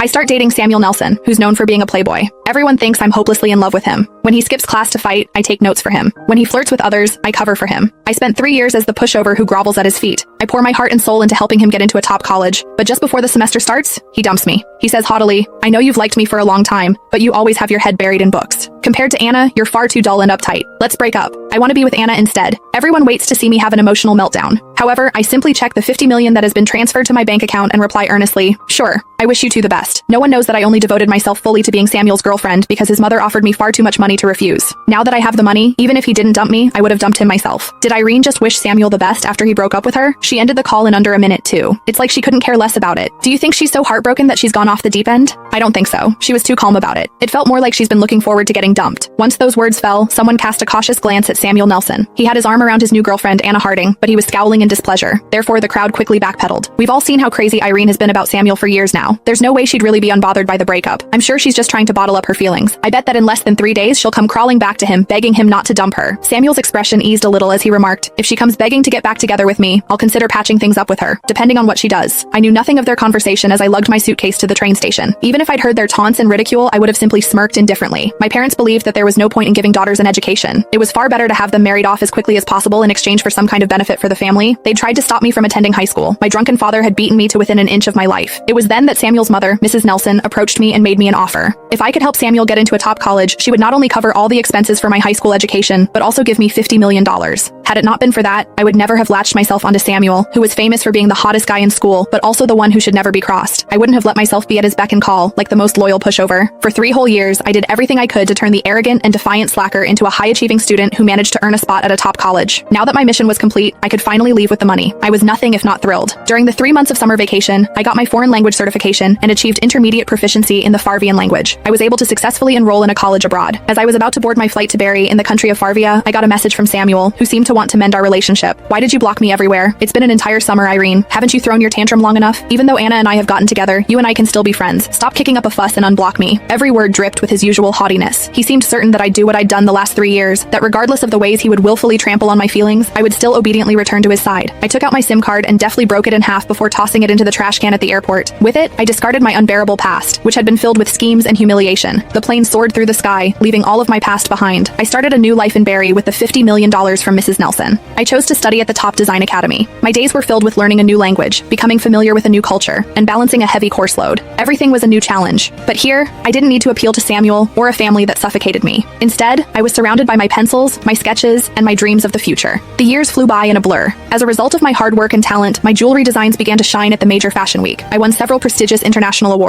I start dating Samuel Nelson, who's known for being a playboy. Everyone thinks I'm hopelessly in love with him. When he skips class to fight, I take notes for him. When he flirts with others, I cover for him. I spent 3 years as the pushover who grovels at his feet. I pour my heart and soul into helping him get into a top college, but just before the semester starts, he dumps me. He says haughtily, "I know you've liked me for a long time, but you always have your head buried in books. Compared to Anna, you're far too dull and uptight. Let's break up. I want to be with Anna instead." Everyone waits to see me have an emotional meltdown. However, I simply check the $50 million that has been transferred to my bank account and reply earnestly, "Sure, I wish you two the best." No one knows that I only devoted myself fully to being Samuel's girlfriend because his mother offered me far too much money to refuse. Now that I have the money, even if he didn't dump me, I would have dumped him myself. Did Irene just wish Samuel the best after he broke up with her? She ended the call in under a minute too. It's like she couldn't care less about it. Do you think she's so heartbroken that she's gone off the deep end? I don't think so. She was too calm about it. It felt more like she's been looking forward to getting dumped. Once those words fell, someone cast a cautious glance at Samuel Nelson. He had his arm around his new girlfriend, Anna Harding, but he was scowling in displeasure. Therefore, the crowd quickly backpedaled. We've all seen how crazy Irene has been about Samuel for years now. There's no way she'd really be unbothered by the breakup. I'm sure she's just trying to bottle up her feelings. I bet that in less than 3 days, she'll come crawling back to him, begging him not to dump her. Samuel's expression eased a little as he remarked, "If she comes begging to get back together with me, I'll consider patching things up with her, depending on what she does." I knew nothing of their conversation as I lugged my suitcase to the train station. Even if I'd heard their taunts and ridicule, I would have simply smirked indifferently. My parents believed that there was no point in giving daughters an education. It was far better to have them married off as quickly as possible in exchange for some kind of benefit for the family. They'd tried to stop me from attending high school. My drunken father had beaten me to within an inch of my life. It was then that Samuel's mother, Mrs. Nelson, approached me and made me an offer. If I could help Samuel get into a top college, she would not only cover all the expenses for my high school education, but also give me $50 million. Had it not been for that, I would never have latched myself onto Samuel, who was famous for being the hottest guy in school, but also the one who should never be crossed. I wouldn't have let myself be at his beck and call, like the most loyal pushover. For 3 whole years, I did everything I could to turn the arrogant and defiant slacker into a high-achieving student who managed to earn a spot at a top college. Now that my mission was complete, I could finally leave with the money. I was nothing if not thrilled. During the 3 months of summer vacation, I got my foreign language certification and achieved intermediate proficiency in the Farvian language. I was able to successfully enroll in a college abroad. As I was about to board my flight to Barry in the country of Farvia, I got a message from Samuel, who seemed to want to mend our relationship. "Why did you block me everywhere? It's been an entire summer, Irene. Haven't you thrown your tantrum long enough? Even though Anna and I have gotten together, you and I can still be friends. Stop kicking up a fuss and unblock me." Every word dripped with his usual haughtiness. He seemed certain that I'd do what I'd done the last 3 years, that regardless of the ways he would willfully trample on my feelings, I would still obediently return to his side. I took out my SIM card and deftly broke it in half before tossing it into the trash can at the airport. With it, I discarded my unbearable past, which had been filled with schemes and humiliation. The plane soared through the sky, leaving all of my past behind. I started a new life in Barry with the $50 million from Mrs. Nelson. I chose to study at the top design academy. My days were filled with learning a new language, becoming familiar with a new culture, and balancing a heavy course load. Everything was a new challenge. But here, I didn't need to appeal to Samuel or a family that suffocated me. Instead, I was surrounded by my pencils, my sketches, and my dreams of the future. The years flew by in a blur. As a result of my hard work and talent, my jewelry designs began to shine at the major fashion week. I won several prestigious international awards.